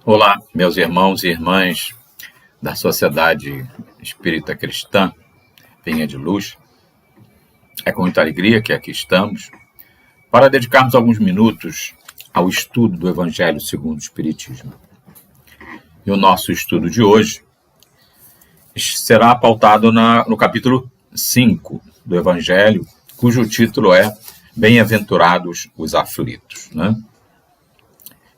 Olá, meus irmãos e irmãs da Sociedade Espírita Cristã, Vinha de Luz. É com muita alegria que aqui estamos para dedicarmos alguns minutos ao estudo do Evangelho segundo o Espiritismo. E o nosso estudo de hoje será pautado no capítulo 5 do Evangelho, cujo título é Bem-aventurados os aflitos, né?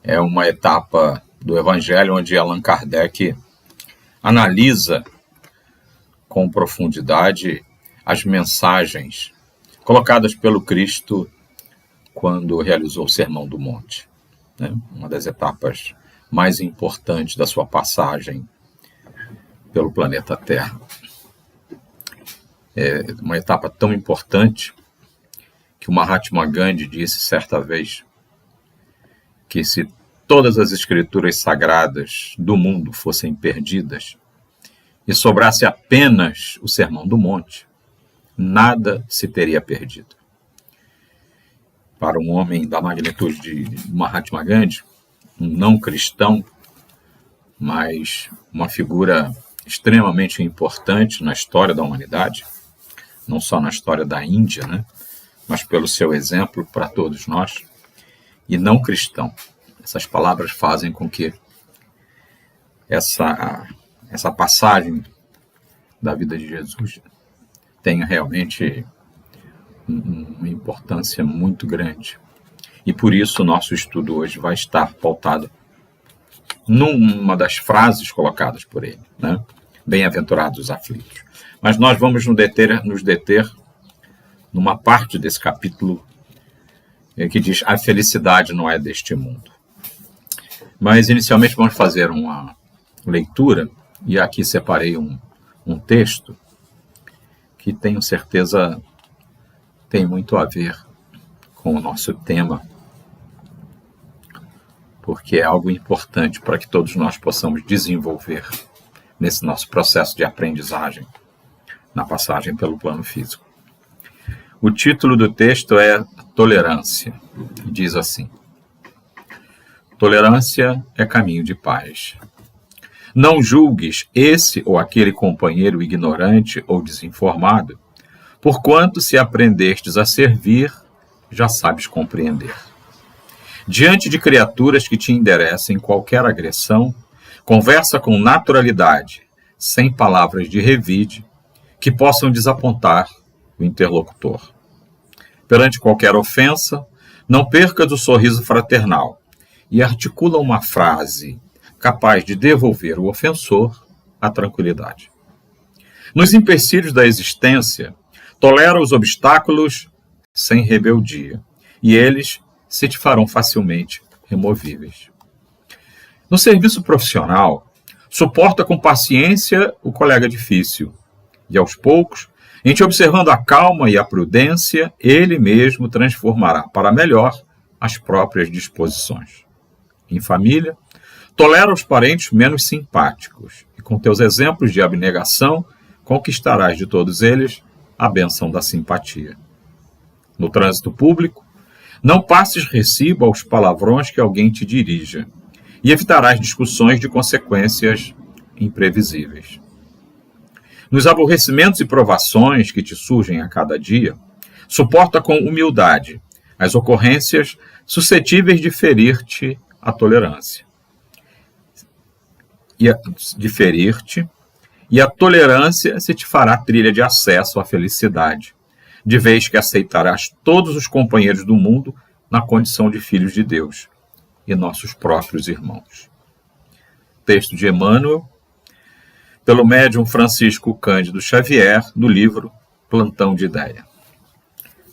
É uma etapa do Evangelho onde Allan Kardec analisa com profundidade as mensagens colocadas pelo Cristo quando realizou o Sermão do Monte, né? Uma das etapas mais importantes da sua passagem pelo planeta Terra. É uma etapa tão importante que o Mahatma Gandhi disse certa vez que se todas as escrituras sagradas do mundo fossem perdidas e sobrasse apenas o Sermão do Monte, nada se teria perdido. Para um homem da magnitude de Mahatma Gandhi, um não cristão, mas uma figura extremamente importante na história da humanidade, não só na história da Índia, né, mas pelo seu exemplo para todos nós, e não cristão. Essas palavras fazem com que essa passagem da vida de Jesus tenha realmente uma importância muito grande. E por isso o nosso estudo hoje vai estar pautado numa das frases colocadas por ele, né? Bem-aventurados os aflitos. Mas nós vamos nos deter numa parte desse capítulo que diz: a felicidade não é deste mundo. Mas, inicialmente, vamos fazer uma leitura, e aqui separei um texto que tenho certeza tem muito a ver com o nosso tema, porque é algo importante para que todos nós possamos desenvolver nesse nosso processo de aprendizagem, na passagem pelo plano físico. O título do texto é Tolerância, e diz assim: tolerância é caminho de paz. Não julgues esse ou aquele companheiro ignorante ou desinformado, porquanto se aprendestes a servir, já sabes compreender. Diante de criaturas que te enderecem qualquer agressão, conversa com naturalidade, sem palavras de revide, que possam desapontar o interlocutor. Perante qualquer ofensa, não percas o sorriso fraternal, e articula uma frase capaz de devolver o ofensor à tranquilidade. Nos empecilhos da existência, tolera os obstáculos sem rebeldia, e eles se te farão facilmente removíveis. No serviço profissional, suporta com paciência o colega difícil, e aos poucos, em te observando a calma e a prudência, ele mesmo transformará para melhor as próprias disposições. Em família, tolera os parentes menos simpáticos, e com teus exemplos de abnegação, conquistarás de todos eles a bênção da simpatia. No trânsito público, não passes recibo aos palavrões que alguém te dirija, e evitarás discussões de consequências imprevisíveis. Nos aborrecimentos e provações que te surgem a cada dia, suporta com humildade as ocorrências suscetíveis de ferir-te a tolerância. E a tolerância se te fará trilha de acesso à felicidade, de vez que aceitarás todos os companheiros do mundo na condição de filhos de Deus e nossos próprios irmãos. Texto de Emmanuel, pelo médium Francisco Cândido Xavier, do livro Plantão de Ideia.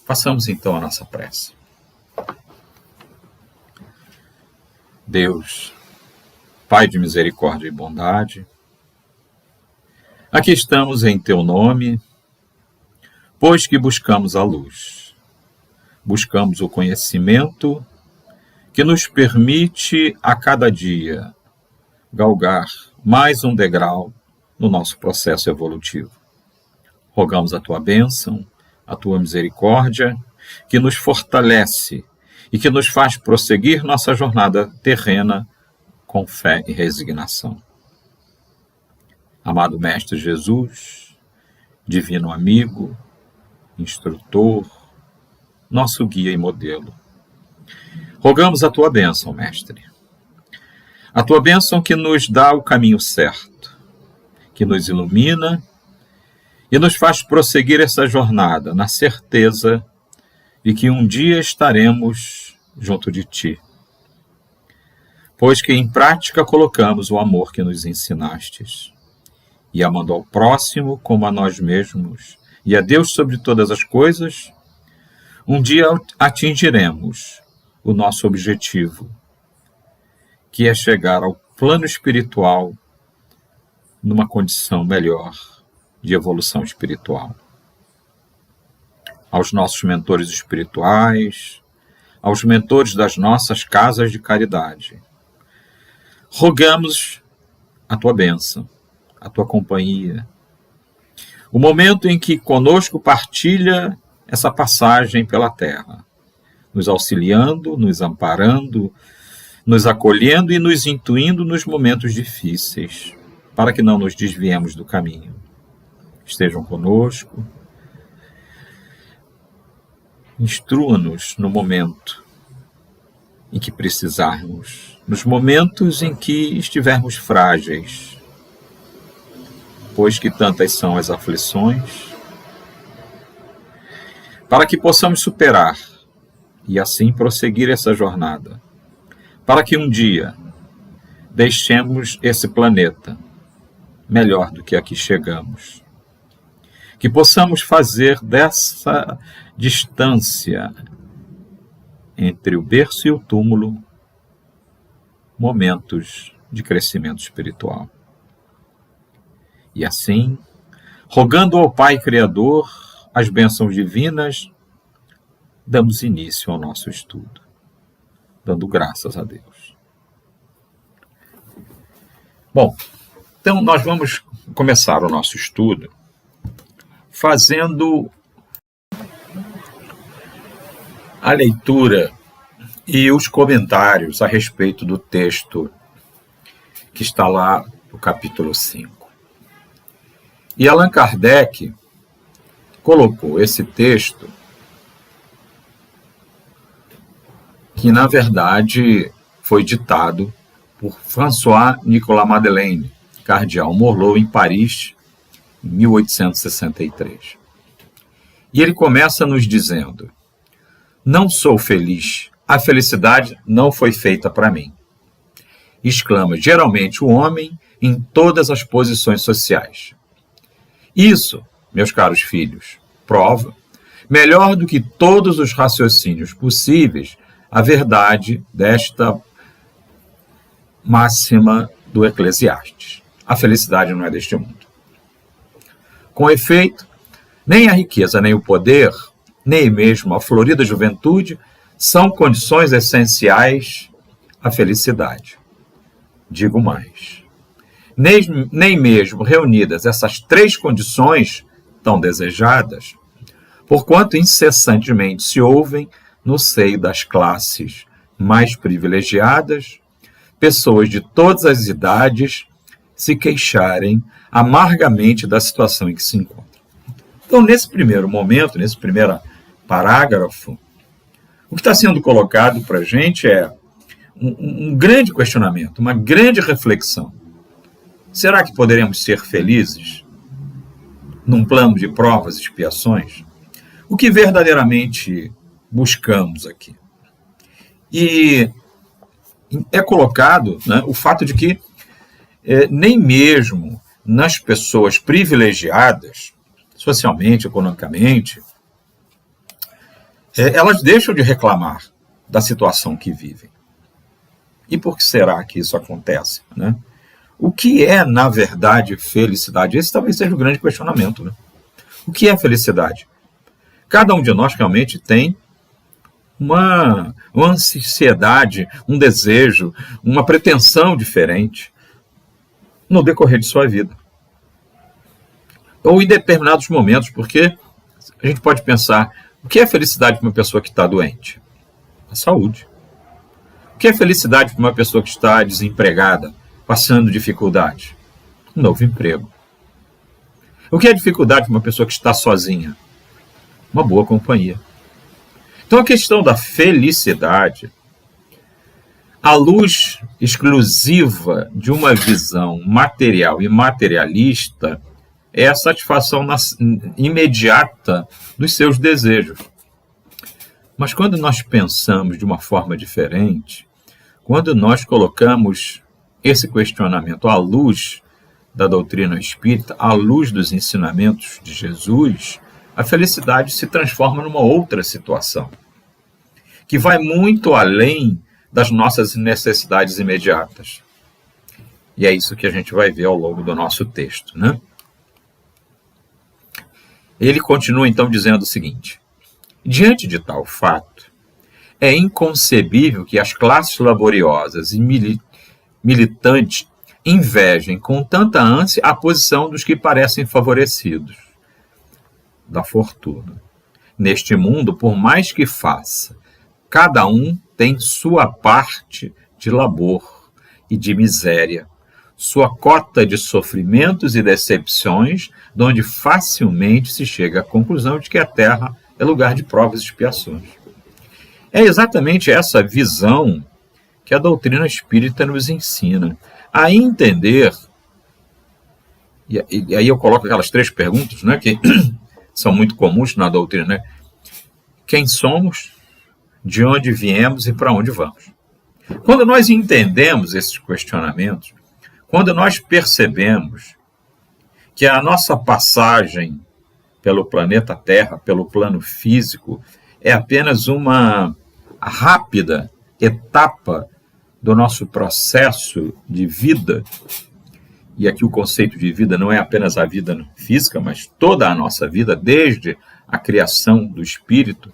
Façamos então a nossa prece. Deus, Pai de misericórdia e bondade, aqui estamos em Teu nome, pois que buscamos a luz. Buscamos o conhecimento que nos permite a cada dia galgar mais um degrau no nosso processo evolutivo. Rogamos a Tua bênção, a Tua misericórdia, que nos fortalece e que nos faz prosseguir nossa jornada terrena com fé e resignação. Amado Mestre Jesus, divino amigo, instrutor, nosso guia e modelo, rogamos a tua bênção, Mestre. A tua bênção que nos dá o caminho certo, que nos ilumina e nos faz prosseguir essa jornada na certeza de que um dia estaremos junto de ti, pois que em prática colocamos o amor que nos ensinastes, e amando ao próximo como a nós mesmos e a Deus sobre todas as coisas, um dia atingiremos o nosso objetivo, que é chegar ao plano espiritual numa condição melhor de evolução espiritual. Aos nossos mentores espirituais, aos mentores das nossas casas de caridade, rogamos a tua bênção, a tua companhia, o momento em que conosco partilha essa passagem pela terra, nos auxiliando, nos amparando, nos acolhendo e nos intuindo nos momentos difíceis, para que não nos desviemos do caminho. Estejam conosco, instrua-nos no momento em que precisarmos, nos momentos em que estivermos frágeis, pois que tantas são as aflições, para que possamos superar e assim prosseguir essa jornada, para que um dia deixemos esse planeta melhor do que aqui chegamos. Que possamos fazer dessa distância entre o berço e o túmulo momentos de crescimento espiritual. E assim, rogando ao Pai Criador as bênçãos divinas, damos início ao nosso estudo, dando graças a Deus. Bom, então nós vamos começar o nosso estudo fazendo a leitura e os comentários a respeito do texto que está lá no capítulo 5. E Allan Kardec colocou esse texto, que na verdade foi ditado por François-Nicolas Madeleine, cardeal Morlot, em Paris, em 1863. E ele começa nos dizendo: não sou feliz, a felicidade não foi feita para mim. Exclama geralmente o homem em todas as posições sociais. Isso, meus caros filhos, prova, melhor do que todos os raciocínios possíveis, a verdade desta máxima do Eclesiastes. A felicidade não é deste mundo. Com efeito, nem a riqueza, nem o poder, nem mesmo a florida juventude são condições essenciais à felicidade. Digo mais, nem mesmo reunidas essas três condições tão desejadas, porquanto incessantemente se ouvem no seio das classes mais privilegiadas, pessoas de todas as idades se queixarem amargamente da situação em que se encontram. Então, nesse primeiro momento, nesse primeiro parágrafo, o que está sendo colocado para a gente é um grande questionamento, uma grande reflexão. Será que poderemos ser felizes num plano de provas e expiações? O que verdadeiramente buscamos aqui? E é colocado, né, o fato de que nem mesmo nas pessoas privilegiadas, socialmente, economicamente, elas deixam de reclamar da situação que vivem. E por que será que isso acontece, né? O que é, na verdade, felicidade? Esse talvez seja o grande questionamento, né? O que é felicidade? Cada um de nós realmente tem uma ansiedade, um desejo, uma pretensão diferente no decorrer de sua vida. Ou em determinados momentos, porque a gente pode pensar, o que é felicidade para uma pessoa que está doente? A saúde. O que é felicidade para uma pessoa que está desempregada, passando dificuldade? Um novo emprego. O que é dificuldade para uma pessoa que está sozinha? Uma boa companhia. Então a questão da felicidade, à luz exclusiva de uma visão material e materialista, é a satisfação imediata dos seus desejos. Mas quando nós pensamos de uma forma diferente, quando nós colocamos esse questionamento à luz da doutrina espírita, à luz dos ensinamentos de Jesus, a felicidade se transforma numa outra situação, que vai muito além das nossas necessidades imediatas. E é isso que a gente vai ver ao longo do nosso texto, né? Ele continua então dizendo o seguinte: diante de tal fato, é inconcebível que as classes laboriosas e militantes invejem com tanta ânsia a posição dos que parecem favorecidos da fortuna. Neste mundo, por mais que faça, cada um tem sua parte de labor e de miséria, sua cota de sofrimentos e decepções, de onde facilmente se chega à conclusão de que a Terra é lugar de provas e expiações. É exatamente essa visão que a doutrina espírita nos ensina a entender, e aí eu coloco aquelas 3 perguntas, né, que são muito comuns na doutrina, né? Quem somos, de onde viemos e para onde vamos? Quando nós entendemos esses questionamentos, quando nós percebemos que a nossa passagem pelo planeta Terra, pelo plano físico, é apenas uma rápida etapa do nosso processo de vida, e aqui o conceito de vida não é apenas a vida física, mas toda a nossa vida, desde a criação do espírito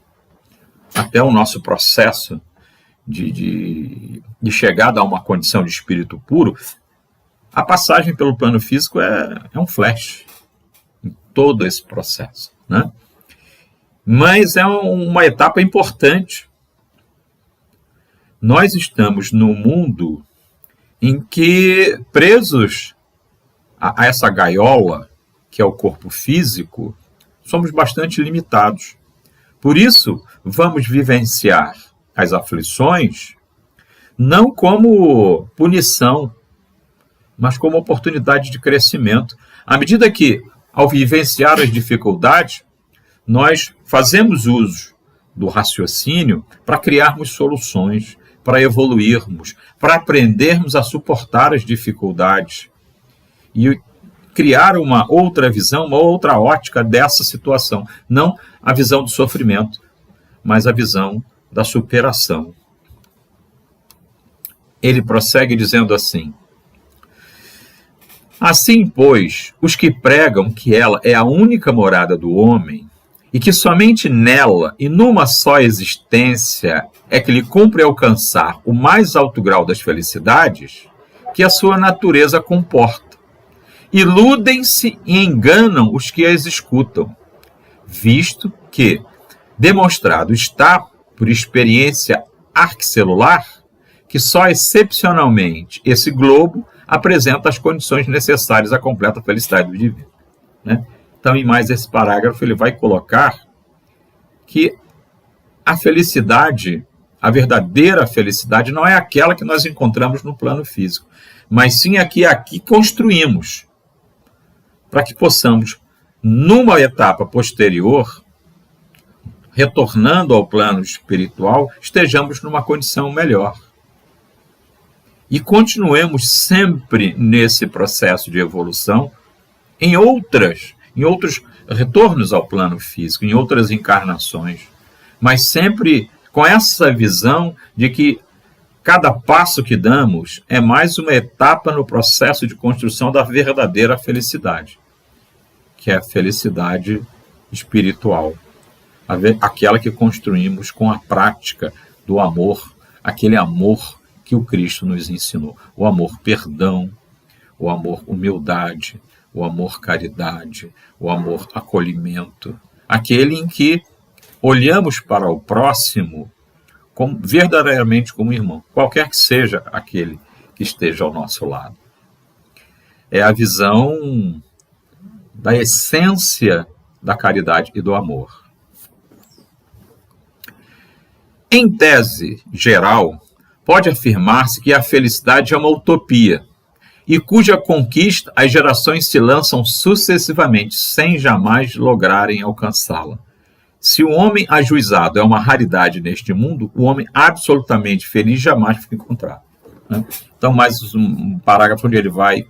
até o nosso processo de chegada a uma condição de espírito puro, a passagem pelo plano físico é um flash em todo esse processo, né? Mas é uma etapa importante. Nós estamos num mundo em que, presos a essa gaiola, que é o corpo físico, somos bastante limitados. Por isso, vamos vivenciar as aflições não como punição, mas como oportunidade de crescimento. À medida que, ao vivenciar as dificuldades, nós fazemos uso do raciocínio para criarmos soluções, para evoluirmos, para aprendermos a suportar as dificuldades e criar uma outra visão, uma outra ótica dessa situação. Não a visão do sofrimento, mas a visão da superação. Ele prossegue dizendo assim: assim, pois, os que pregam que ela é a única morada do homem e que somente nela e numa só existência é que lhe cumpre alcançar o mais alto grau das felicidades que a sua natureza comporta, iludem-se e enganam os que as escutam, visto que, demonstrado está por experiência arquicelular, que só excepcionalmente esse globo apresenta as condições necessárias à completa felicidade do indivíduo, né? Então, em mais esse parágrafo, ele vai colocar que a felicidade, a verdadeira felicidade, não é aquela que nós encontramos no plano físico, mas sim a que aqui construímos, para que possamos, numa etapa posterior, retornando ao plano espiritual, estejamos numa condição melhor. E continuemos sempre nesse processo de evolução em outros retornos ao plano físico, em outras encarnações, mas sempre com essa visão de que cada passo que damos é mais uma etapa no processo de construção da verdadeira felicidade, que é a felicidade espiritual, aquela que construímos com a prática do amor, aquele amor que o Cristo nos ensinou, o amor perdão, o amor humildade, o amor caridade, o amor acolhimento, aquele em que olhamos para o próximo verdadeiramente como irmão, qualquer que seja aquele que esteja ao nosso lado. É a visão da essência da caridade e do amor. Em tese geral, pode afirmar-se que a felicidade é uma utopia, e cuja conquista as gerações se lançam sucessivamente, sem jamais lograrem alcançá-la. Se o homem ajuizado é uma raridade neste mundo, o homem absolutamente feliz jamais foi encontrado. Né? Então, mais um parágrafo onde ele vai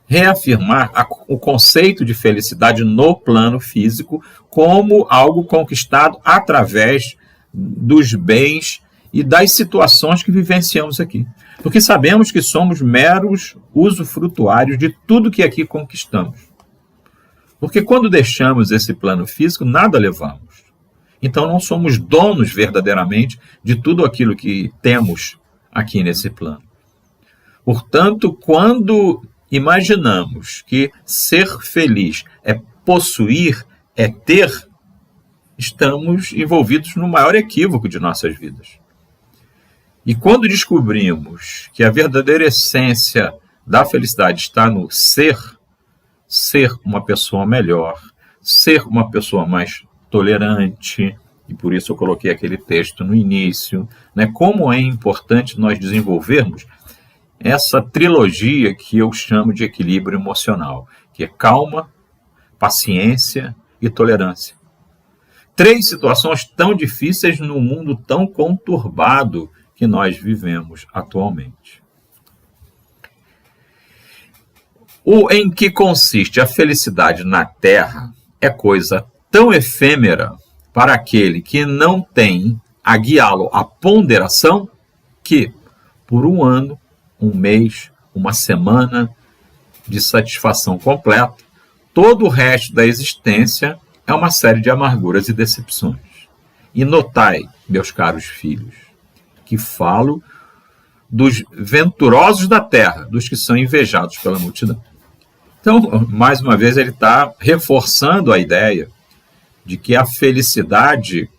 reafirmar o conceito de felicidade no plano físico como algo conquistado através dos bens e das situações que vivenciamos aqui. Porque sabemos que somos meros usufrutuários de tudo que aqui conquistamos. Porque quando deixamos esse plano físico, nada levamos. Então não somos donos verdadeiramente de tudo aquilo que temos aqui nesse plano. Portanto, quando imaginamos que ser feliz é possuir, é ter, estamos envolvidos no maior equívoco de nossas vidas. E quando descobrimos que a verdadeira essência da felicidade está no ser uma pessoa melhor, ser uma pessoa mais tolerante, e por isso eu coloquei aquele texto no início, né? Como é importante nós desenvolvermos essa trilogia que eu chamo de equilíbrio emocional, que é calma, paciência e tolerância. 3 situações tão difíceis no mundo tão conturbado que nós vivemos atualmente. O em que consiste a felicidade na Terra é coisa tão efêmera para aquele que não tem a guiá-lo à ponderação que, por um ano, um mês, uma semana de satisfação completa, todo o resto da existência é uma série de amarguras e decepções. E notai, meus caros filhos, que falo dos venturosos da terra, dos que são invejados pela multidão. Então, mais uma vez, ele está reforçando a ideia de que a felicidade,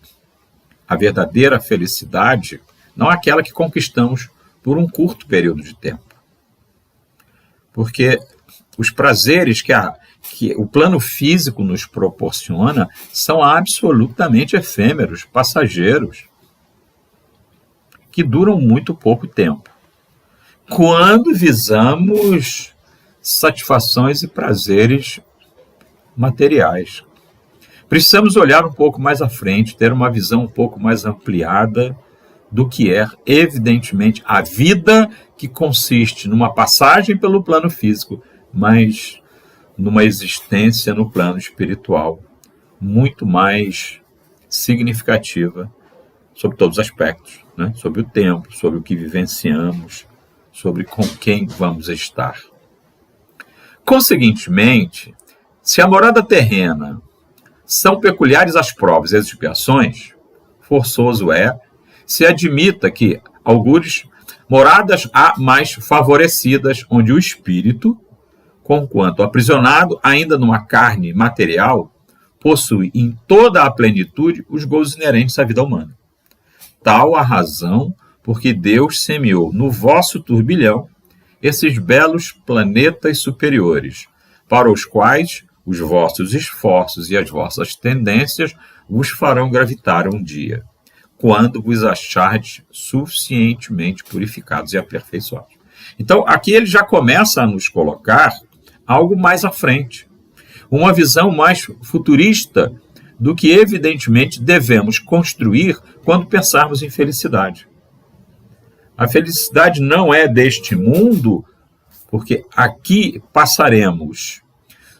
a verdadeira felicidade, não é aquela que conquistamos por um curto período de tempo. Porque os prazeres que o plano físico nos proporciona são absolutamente efêmeros, passageiros, que duram muito pouco tempo. Quando visamos satisfações e prazeres materiais, precisamos olhar um pouco mais à frente, ter uma visão um pouco mais ampliada do que é, evidentemente, a vida que consiste numa passagem pelo plano físico, mas numa existência no plano espiritual muito mais significativa sobre todos os aspectos, né? Sobre o tempo, sobre o que vivenciamos, sobre com quem vamos estar. Conseguintemente, se a morada terrena são peculiares as provas e as expiações, forçoso é se admita que, algures, moradas há mais favorecidas, onde o espírito, conquanto aprisionado ainda numa carne material, possui em toda a plenitude os gozos inerentes à vida humana. Tal a razão porque Deus semeou no vosso turbilhão esses belos planetas superiores, para os quais os vossos esforços e as vossas tendências vos farão gravitar um dia, quando vos achardes suficientemente purificados e aperfeiçoados. Então, aqui ele já começa a nos colocar algo mais à frente, uma visão mais futurista do que, evidentemente, devemos construir quando pensarmos em felicidade. A felicidade não é deste mundo, porque aqui passaremos,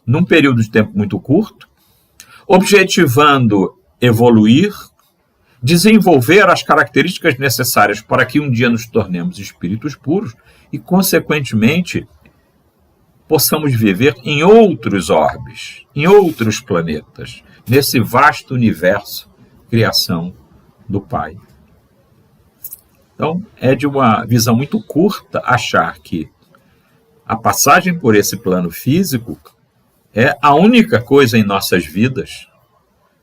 num período de tempo muito curto, objetivando evoluir, desenvolver as características necessárias para que um dia nos tornemos espíritos puros e, consequentemente, possamos viver em outros orbes, em outros planetas, nesse vasto universo, criação do Pai. Então, é de uma visão muito curta achar que a passagem por esse plano físico é a única coisa em nossas vidas,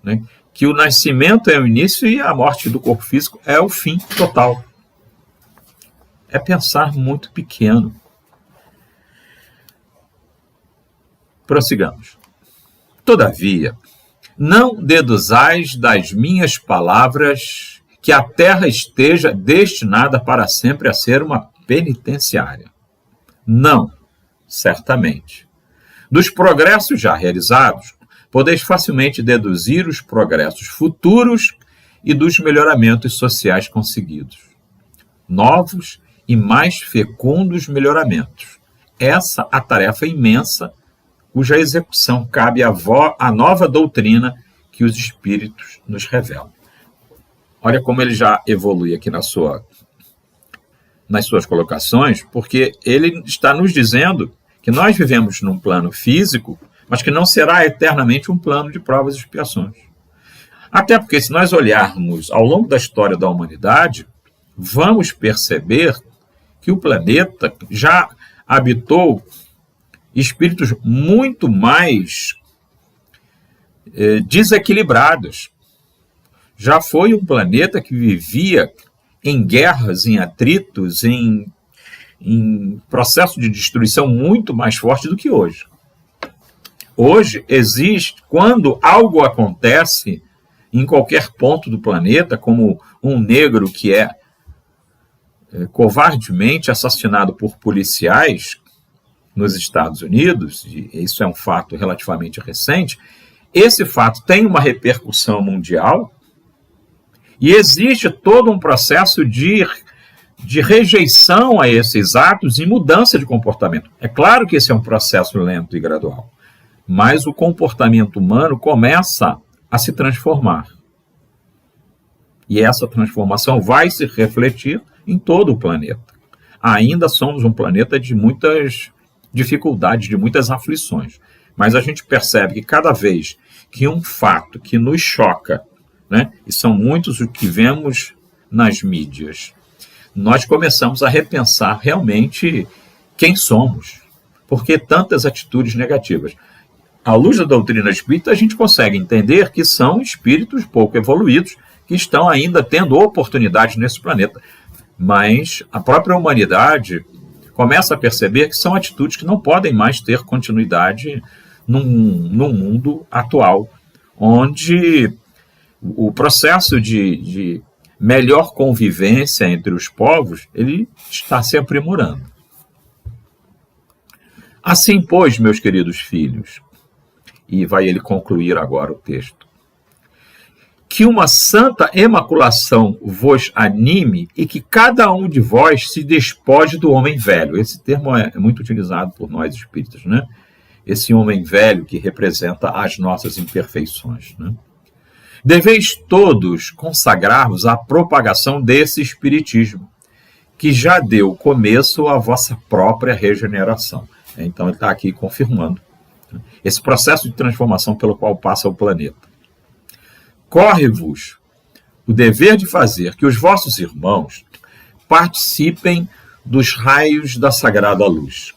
né, que o nascimento é o início e a morte do corpo físico é o fim total. É pensar muito pequeno. Prossigamos. Todavia, não deduzais das minhas palavras que a terra esteja destinada para sempre a ser uma penitenciária. Não, certamente. Dos progressos já realizados, podeis facilmente deduzir os progressos futuros e dos melhoramentos sociais conseguidos. Novos e mais fecundos melhoramentos. Essa a tarefa imensa cuja execução cabe à nova doutrina que os Espíritos nos revelam. Olha como ele já evolui aqui nas suas colocações, porque ele está nos dizendo que nós vivemos num plano físico, mas que não será eternamente um plano de provas e expiações. Até porque, se nós olharmos ao longo da história da humanidade, vamos perceber que o planeta já habitou espíritos muito mais desequilibrados. Já foi um planeta que vivia em guerras, em atritos, em processo de destruição muito mais forte do que hoje. Hoje existe, quando algo acontece em qualquer ponto do planeta, como um negro que é covardemente assassinado por policiais nos Estados Unidos, e isso é um fato relativamente recente, esse fato tem uma repercussão mundial e existe todo um processo de rejeição a esses atos e mudança de comportamento. É claro que esse é um processo lento e gradual, mas o comportamento humano começa a se transformar. E essa transformação vai se refletir em todo o planeta. Ainda somos um planeta de muitas dificuldades, de muitas aflições. Mas a gente percebe que cada vez que um fato que nos choca, né, e são muitos os que vemos nas mídias, nós começamos a repensar realmente quem somos. Por que tantas atitudes negativas? À luz da doutrina espírita, a gente consegue entender que são espíritos pouco evoluídos que estão ainda tendo oportunidades nesse planeta. Mas a própria humanidade começa a perceber que são atitudes que não podem mais ter continuidade num mundo atual, onde o processo de melhor convivência entre os povos, ele está se aprimorando. Assim, pois, meus queridos filhos, e vai ele concluir agora o texto, que uma santa emaculação vos anime e que cada um de vós se despoje do homem velho. Esse termo é muito utilizado por nós espíritas, né? Esse homem velho que representa as nossas imperfeições, né? Deveis todos consagrar-vos à propagação desse espiritismo, que já deu começo à vossa própria regeneração. Então ele está aqui confirmando esse processo de transformação pelo qual passa o planeta. Corre-vos o dever de fazer que os vossos irmãos participem dos raios da sagrada luz.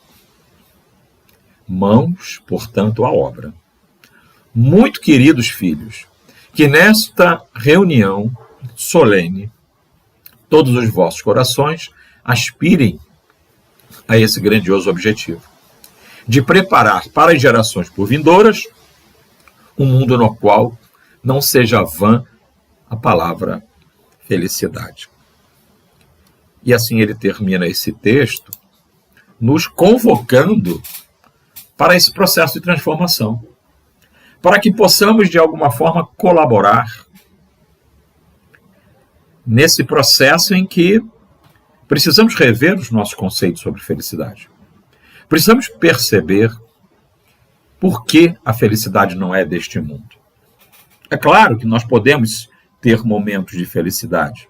Mãos, portanto, à obra. Muito queridos filhos, que nesta reunião solene, todos os vossos corações aspirem a esse grandioso objetivo, de preparar para as gerações por vindouras um mundo no qual não seja vã a palavra felicidade. E assim ele termina esse texto nos convocando para esse processo de transformação, para que possamos de alguma forma colaborar nesse processo em que precisamos rever os nossos conceitos sobre felicidade. Precisamos perceber por que a felicidade não é deste mundo. É claro que nós podemos ter momentos de felicidade,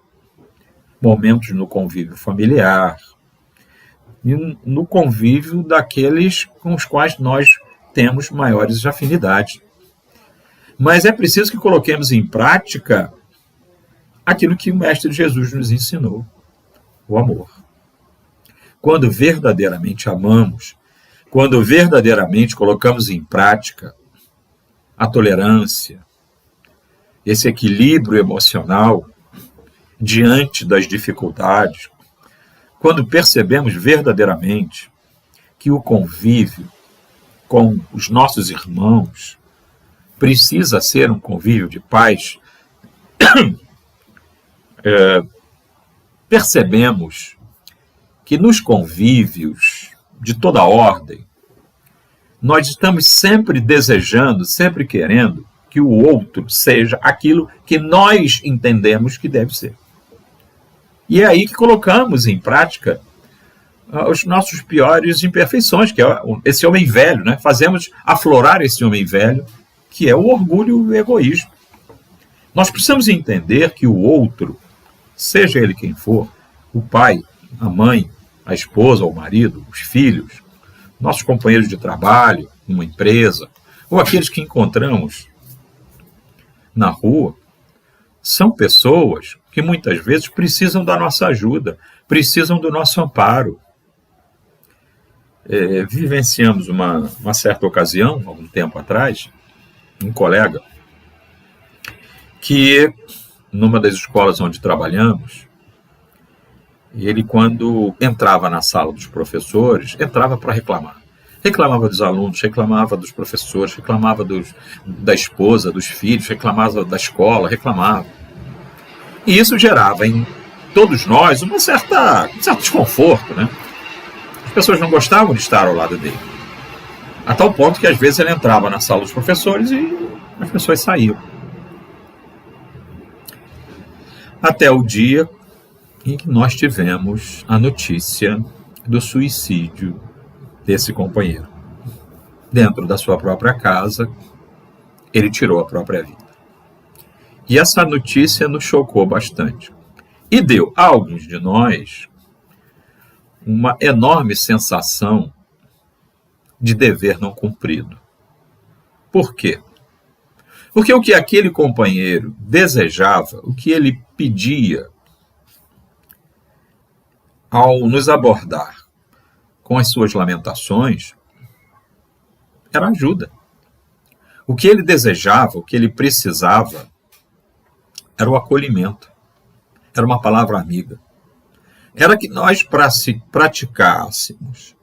momentos no convívio familiar, e no convívio daqueles com os quais nós temos maiores afinidades. Mas é preciso que coloquemos em prática aquilo que o Mestre Jesus nos ensinou, o amor. Quando verdadeiramente amamos, quando verdadeiramente colocamos em prática a tolerância, esse equilíbrio emocional diante das dificuldades, quando percebemos verdadeiramente que o convívio com os nossos irmãos precisa ser um convívio de paz, percebemos que nos convívios de toda ordem, nós estamos sempre desejando, sempre querendo que o outro seja aquilo que nós entendemos que deve ser. E é aí que colocamos em prática as nossas piores imperfeições, que é esse homem velho, né? Fazemos aflorar esse homem velho, que é o orgulho e o egoísmo. Nós precisamos entender que o outro, seja ele quem for, o pai, a mãe, a esposa, o marido, os filhos, nossos companheiros de trabalho, numa empresa, ou aqueles que encontramos na rua, são pessoas que muitas vezes precisam da nossa ajuda, precisam do nosso amparo. Vivenciamos uma certa ocasião, algum tempo atrás, um colega que, numa das escolas onde trabalhamos, ele, quando entrava na sala dos professores, entrava para reclamar. Reclamava dos alunos, reclamava dos professores, reclamava da esposa, dos filhos, reclamava da escola, reclamava. E isso gerava em todos nós um certo desconforto, né? As pessoas não gostavam de estar ao lado dele. A tal ponto que, às vezes, ele entrava na sala dos professores e as pessoas saíam. Até o dia em que nós tivemos a notícia do suicídio desse companheiro. Dentro da sua própria casa, ele tirou a própria vida. E essa notícia nos chocou bastante. E deu a alguns de nós uma enorme sensação de dever não cumprido. Por quê? Porque o que aquele companheiro desejava, o que ele pedia ao nos abordar com as suas lamentações, era ajuda. O que ele desejava, o que ele precisava, era o acolhimento. Era uma palavra amiga. Era que nós praticássemos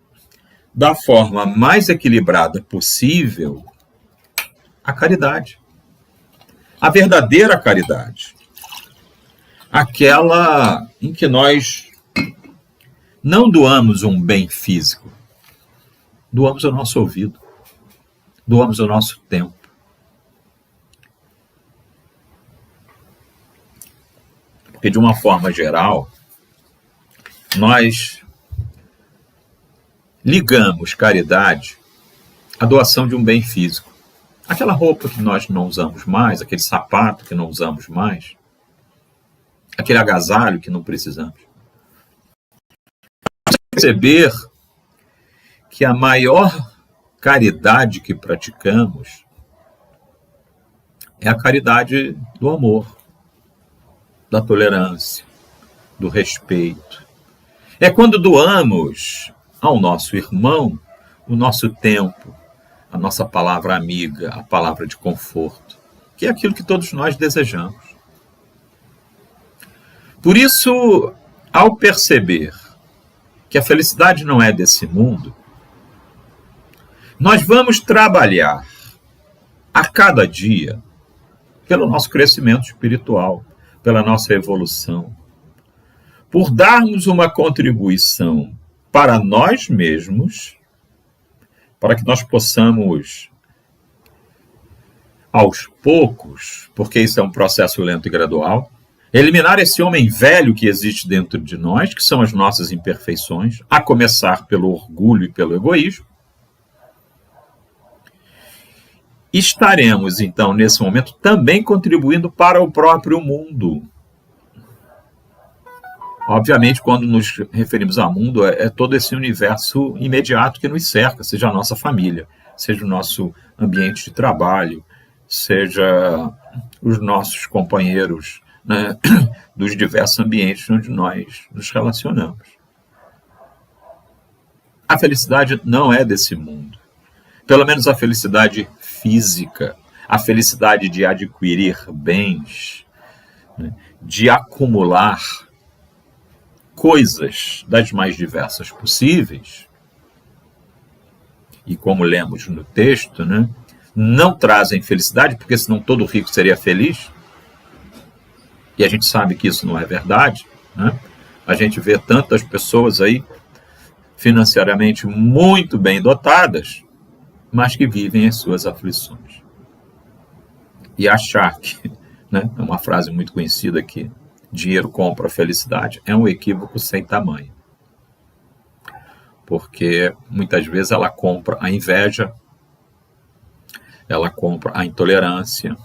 da forma mais equilibrada possível a caridade. A verdadeira caridade. Aquela em que nós não doamos um bem físico, doamos o nosso ouvido, doamos o nosso tempo. Porque, de uma forma geral, nós ligamos caridade à doação de um bem físico. Aquela roupa que nós não usamos mais, aquele sapato que não usamos mais, aquele agasalho que não precisamos. Perceber que a maior caridade que praticamos é a caridade do amor, da tolerância, do respeito. É quando doamos ao nosso irmão o nosso tempo, a nossa palavra amiga, a palavra de conforto, que é aquilo que todos nós desejamos. Por isso, ao perceber que a felicidade não é desse mundo, nós vamos trabalhar a cada dia pelo nosso crescimento espiritual, pela nossa evolução, por darmos uma contribuição para nós mesmos, para que nós possamos, aos poucos, porque isso é um processo lento e gradual, eliminar esse homem velho que existe dentro de nós, que são as nossas imperfeições, a começar pelo orgulho e pelo egoísmo. Estaremos, então, nesse momento, também contribuindo para o próprio mundo. Obviamente, quando nos referimos a mundo, é todo esse universo imediato que nos cerca, seja a nossa família, seja o nosso ambiente de trabalho, seja os nossos companheiros, né, dos diversos ambientes onde nós nos relacionamos. A felicidade não é desse mundo. Pelo menos a felicidade física, a felicidade de adquirir bens, né, de acumular coisas das mais diversas possíveis, e como lemos no texto, né, não trazem felicidade, porque senão todo rico seria feliz, e a gente sabe que isso não é verdade, né? A gente vê tantas pessoas aí financeiramente muito bem dotadas, mas que vivem as suas aflições. E achar que, né, é uma frase muito conhecida aqui, dinheiro compra a felicidade, é um equívoco sem tamanho. Porque muitas vezes ela compra a inveja, ela compra a intolerância,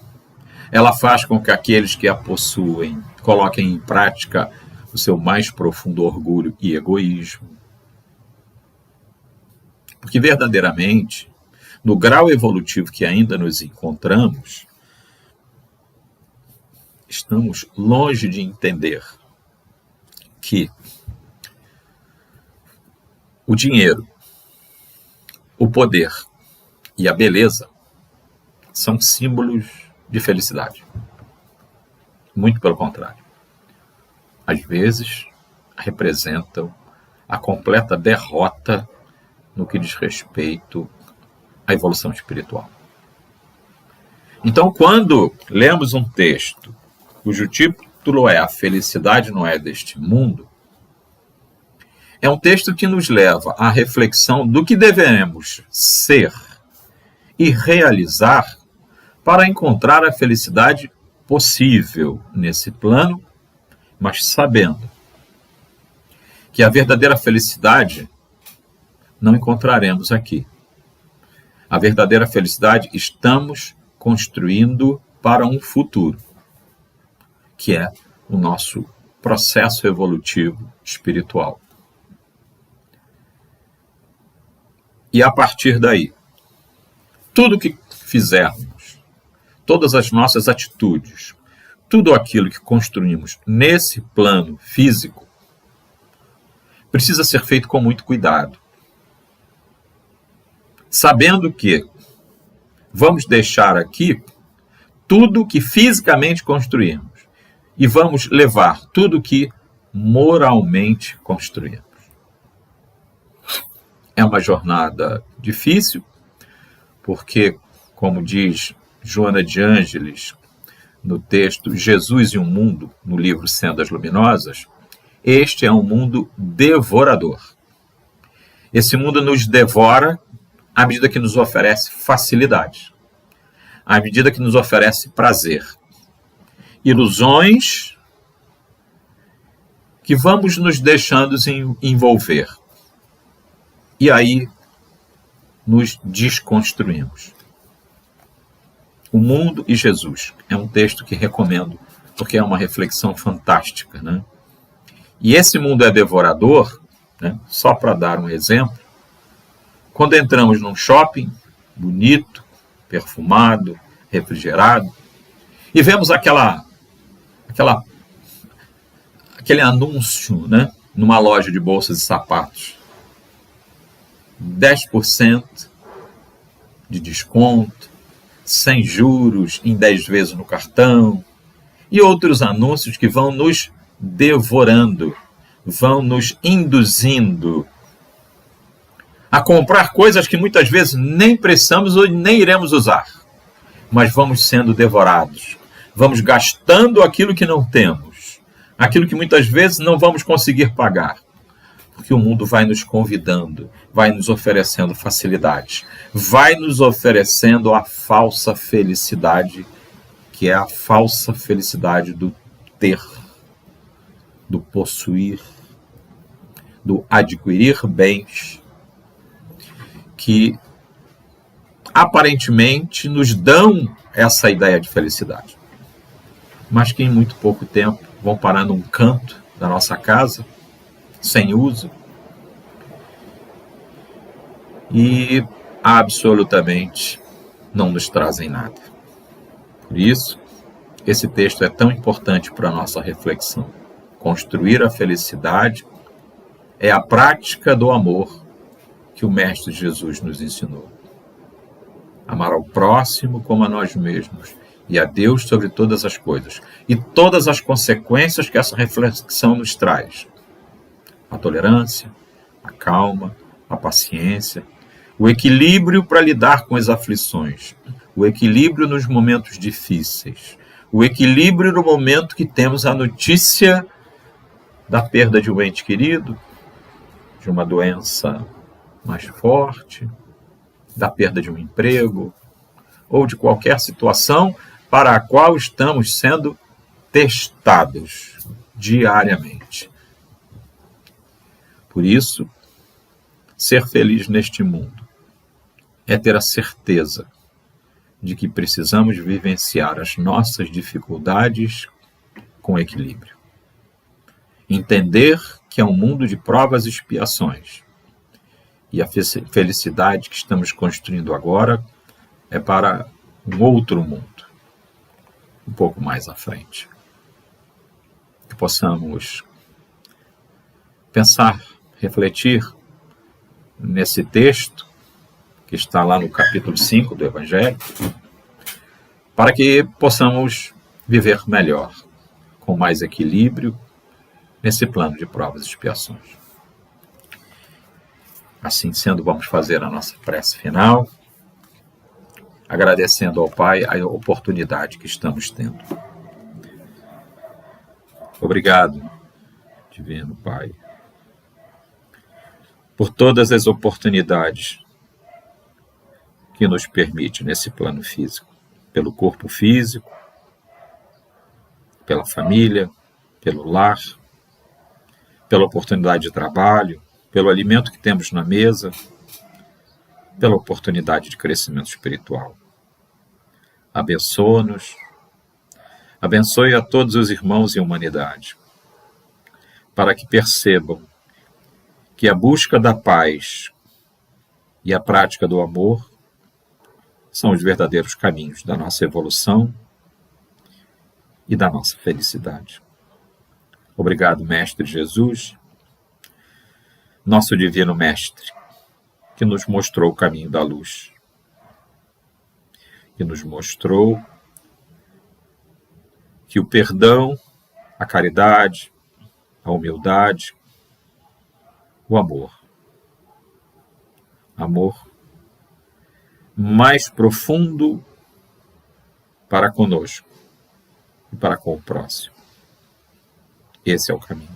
ela faz com que aqueles que a possuem coloquem em prática o seu mais profundo orgulho e egoísmo. Porque verdadeiramente, no grau evolutivo que ainda nos encontramos, estamos longe de entender que o dinheiro, o poder e a beleza são símbolos de felicidade. Muito pelo contrário. Às vezes, representam a completa derrota no que diz respeito à evolução espiritual. Então, quando lemos um texto cujo título é A Felicidade Não É Deste Mundo, é um texto que nos leva à reflexão do que devemos ser e realizar para encontrar a felicidade possível nesse plano, mas sabendo que a verdadeira felicidade não encontraremos aqui. A verdadeira felicidade estamos construindo para um futuro, que é o nosso processo evolutivo espiritual. E a partir daí, tudo que fizermos, todas as nossas atitudes, tudo aquilo que construímos nesse plano físico, precisa ser feito com muito cuidado. Sabendo que vamos deixar aqui tudo que fisicamente construímos e vamos levar tudo que moralmente construímos. É uma jornada difícil, porque, como diz Joana de Ângeles no texto Jesus e o Mundo, no livro Sendas Luminosas, este é um mundo devorador. Esse mundo nos devora à medida que nos oferece facilidade, à medida que nos oferece prazer, ilusões que vamos nos deixando envolver. E aí nos desconstruímos. O Mundo e Jesus é um texto que recomendo, porque é uma reflexão fantástica, né? E esse mundo é devorador, né? Só para dar um exemplo, quando entramos num shopping bonito, perfumado, refrigerado, e vemos aquele anúncio, né? Numa loja de bolsas e sapatos, 10% de desconto, sem juros, em 10 vezes no cartão, e outros anúncios que vão nos devorando, vão nos induzindo a comprar coisas que muitas vezes nem precisamos ou nem iremos usar, mas vamos sendo devorados, vamos gastando aquilo que não temos, aquilo que muitas vezes não vamos conseguir pagar, porque o mundo vai nos convidando, vai nos oferecendo facilidades, vai nos oferecendo a falsa felicidade, que é a falsa felicidade do ter, do possuir, do adquirir bens, que aparentemente nos dão essa ideia de felicidade, mas que em muito pouco tempo vão parar num canto da nossa casa, sem uso, e absolutamente não nos trazem nada. Por isso, esse texto é tão importante para a nossa reflexão. Construir a felicidade é a prática do amor que o Mestre Jesus nos ensinou. amar ao próximo como a nós mesmos e a Deus sobre todas as coisas, e todas as consequências que essa reflexão nos traz: a tolerância, a calma, a paciência, o equilíbrio para lidar com as aflições, o equilíbrio nos momentos difíceis, o equilíbrio no momento que temos a notícia da perda de um ente querido, de uma doença mais forte, da perda de um emprego, ou de qualquer situação para a qual estamos sendo testados diariamente. Por isso, ser feliz neste mundo é ter a certeza de que precisamos vivenciar as nossas dificuldades com equilíbrio. Entender que é um mundo de provas e expiações. E a felicidade que estamos construindo agora é para um outro mundo, um pouco mais à frente. Que possamos pensar, refletir nesse texto que está lá no capítulo 5 do Evangelho, para que possamos viver melhor, com mais equilíbrio, nesse plano de provas e expiações. Assim sendo, vamos fazer a nossa prece final, agradecendo ao Pai a oportunidade que estamos tendo. Obrigado, Divino Pai, por todas as oportunidades que nos permite nesse plano físico, pelo corpo físico, pela família, pelo lar, pela oportunidade de trabalho, pelo alimento que temos na mesa, pela oportunidade de crescimento espiritual. Abençoa-nos, abençoe a todos os irmãos e a humanidade, para que percebam que a busca da paz e a prática do amor são os verdadeiros caminhos da nossa evolução e da nossa felicidade. Obrigado, Mestre Jesus, nosso Divino Mestre, que nos mostrou o caminho da luz, que nos mostrou que o perdão, a caridade, a humildade, o amor mais profundo para conosco e para com o próximo. Esse é o caminho.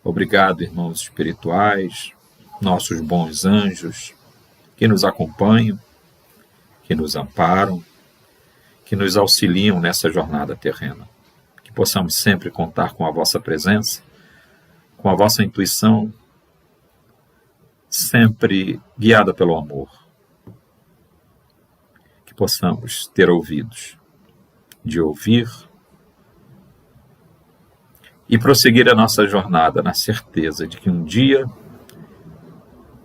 Obrigado, irmãos espirituais, nossos bons anjos, que nos acompanham, que nos amparam, que nos auxiliam nessa jornada terrena. Que possamos sempre contar com a vossa presença, com a vossa intuição, sempre guiada pelo amor. Que possamos ter ouvidos de ouvir e prosseguir a nossa jornada na certeza de que um dia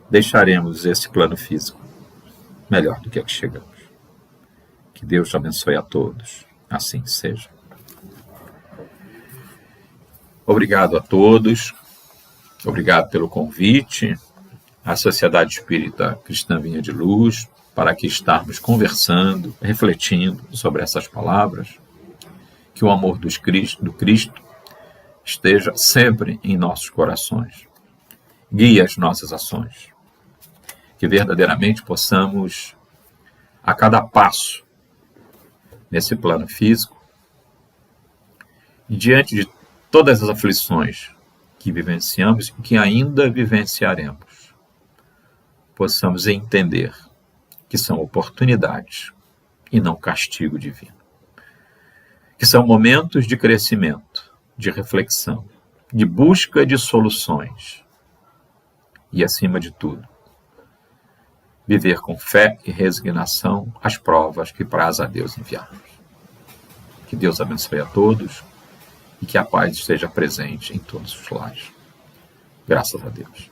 deixaremos esse plano físico melhor do que a que chegamos. Que Deus te abençoe a todos. Assim seja. Obrigado a todos. Obrigado pelo convite à Sociedade Espírita Cristã Vinha de Luz, para aqui estarmos conversando, refletindo sobre essas palavras. Que o amor do Cristo esteja sempre em nossos corações. Guie as nossas ações. Que verdadeiramente possamos, a cada passo nesse plano físico, e diante de todas as aflições que vivenciamos e que ainda vivenciaremos, possamos entender que são oportunidades e não castigo divino. Que são momentos de crescimento, de reflexão, de busca de soluções e, acima de tudo, viver com fé e resignação as provas que praz a Deus enviarmos. Que Deus abençoe a todos e que a paz esteja presente em todos os lares. Graças a Deus.